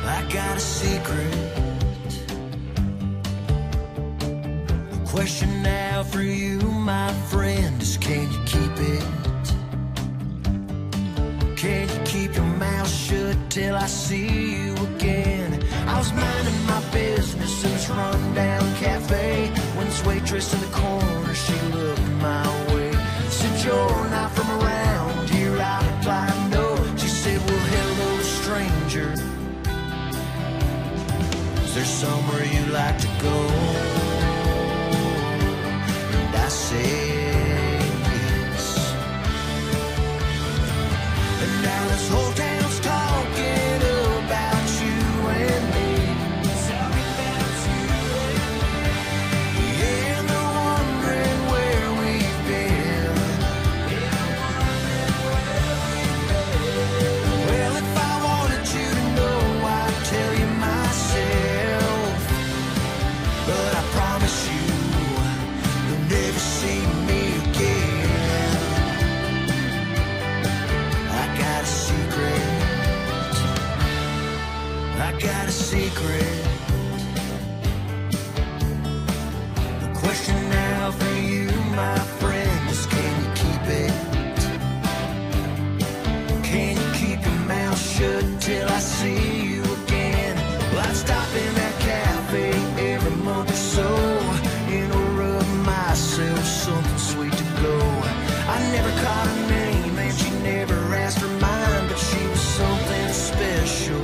I got a secret. The question now for you, my friend, is can you keep it? Can you keep your mouth shut till I see you again? I was minding my business in this rundown cafe when this waitress in the corner, she looked my way. Said, you're not from around here. I replied, no. She said, well, hello, stranger. Is there somewhere you like to go? And I said, yes. And now this whole town's talking about you and me. Talking about you and me. Yeah, and they're wondering where we've been. Well, if I wanted you to know, I'd tell you myself. But I promise you, you'll never see me again. I got a secret. I got a secret. The question now for you, my friend, is can you keep it? Can you keep your mouth shut till I see you again? Well, I'd stop in that cafe every month or so and order myself something sweet to go. I never caught her name and she never asked for mine, but she was something special.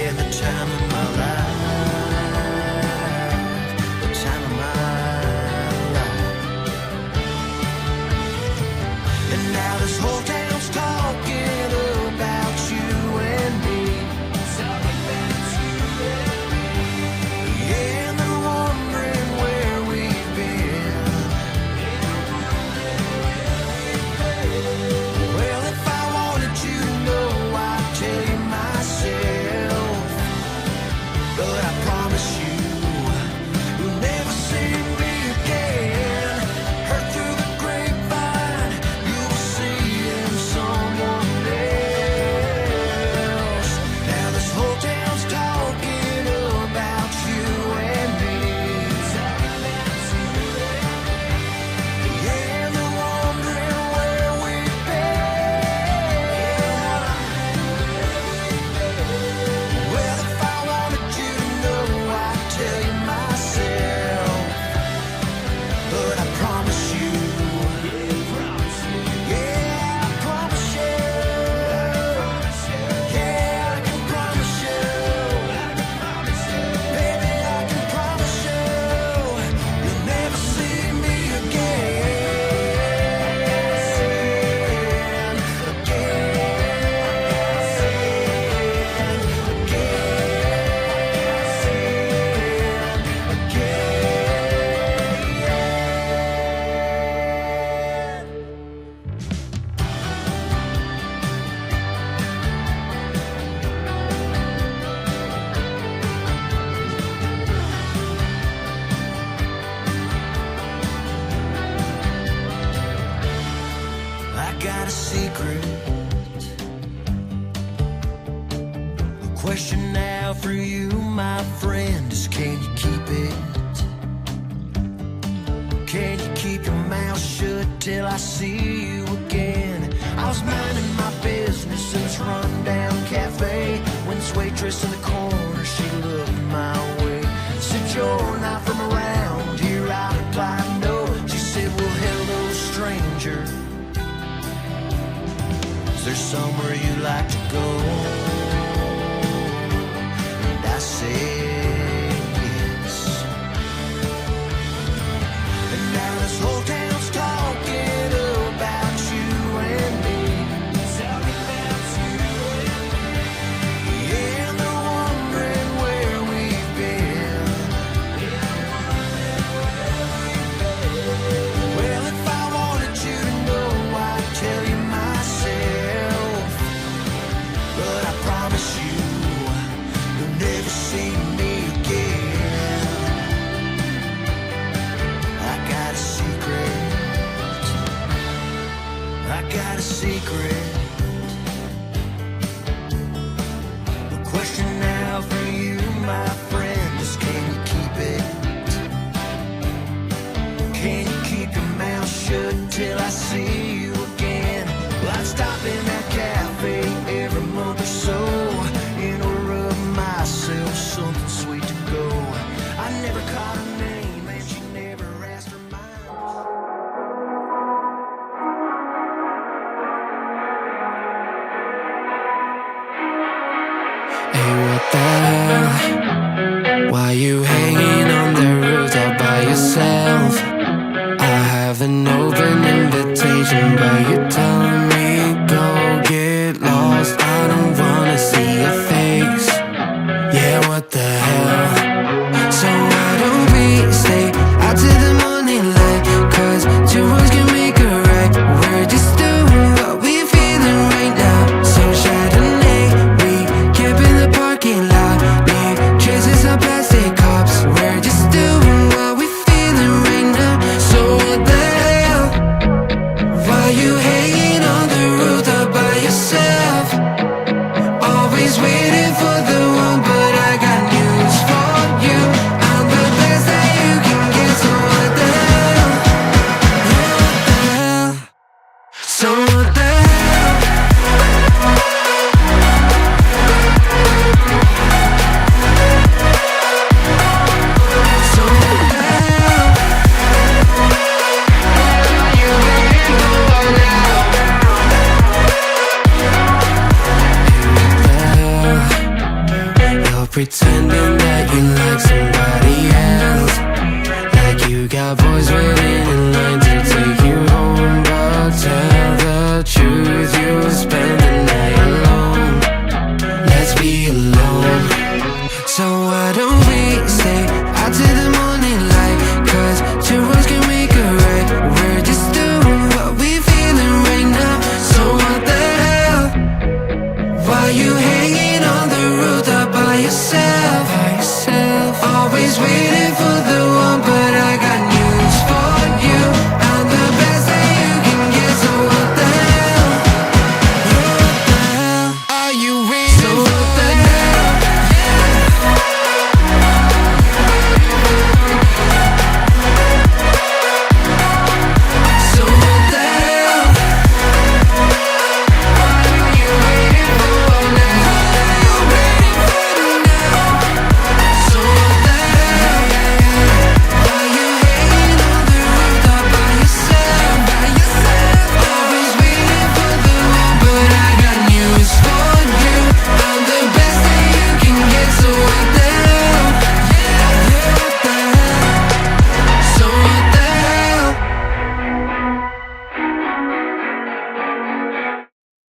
And the time of my life, the time of my life. And now this whole town's talking about you and me. Talking about you and me. Yeah, and they're wondering where we've been. Well, if I wanted you to know, I'd tell you myself. But I promise you, you'll never see me again. Heard through the grapevine, you'll see in someone else. Now this whole town's talking about you and me. Yeah, and they're wondering where we've been. Well, if I wanted you to know, I'd tell you myself. But I promise you, yeah, I promise you, yeah, I can promise you, baby, I can promise you, you'll never see me I got a secret. The question now for you, my friend, is can you keep it? Can you keep your mouth shut till I see you again? I was minding my business in this rundown cafe when this waitress in the corner, she looked my way. Said, you're not from around here. I replied, no. She said, well, hello, stranger. Is there somewhere you like to go? And I said, yes. And now this whole town's talking about you and me. Talking about you Hey, what the hell? Why you hanging on the roof all by yourself? I have an open invitation, but you're telling me go get lost. I don't wanna see your face. Yeah, what the hell? So why don't we stay out to the morning light? 'Cause two wrongs can make a right. We're just doing what we're feeling right now. So Chardonnay, we camp in the parking lot. Leave traces of plastic cups. We're just doing what we're feeling right now. So what the hell? Why you hanging on the roof all by yourself? Always waiting for the one, but I got news for you. I'm the best that you can get. So what the hell? Yeah, what the hell? So what the hell? So what the hell? You ain't going out. You're pretending that you like somebody else, like you got boys waiting in line to take you home. But tell the truth, you spend the night alone. Let's be alone. So why don't we stay out to the morning light? 'Cause two wrongs can make a right. We're just doing what we're feeling right now. So what the hell? Why you hanging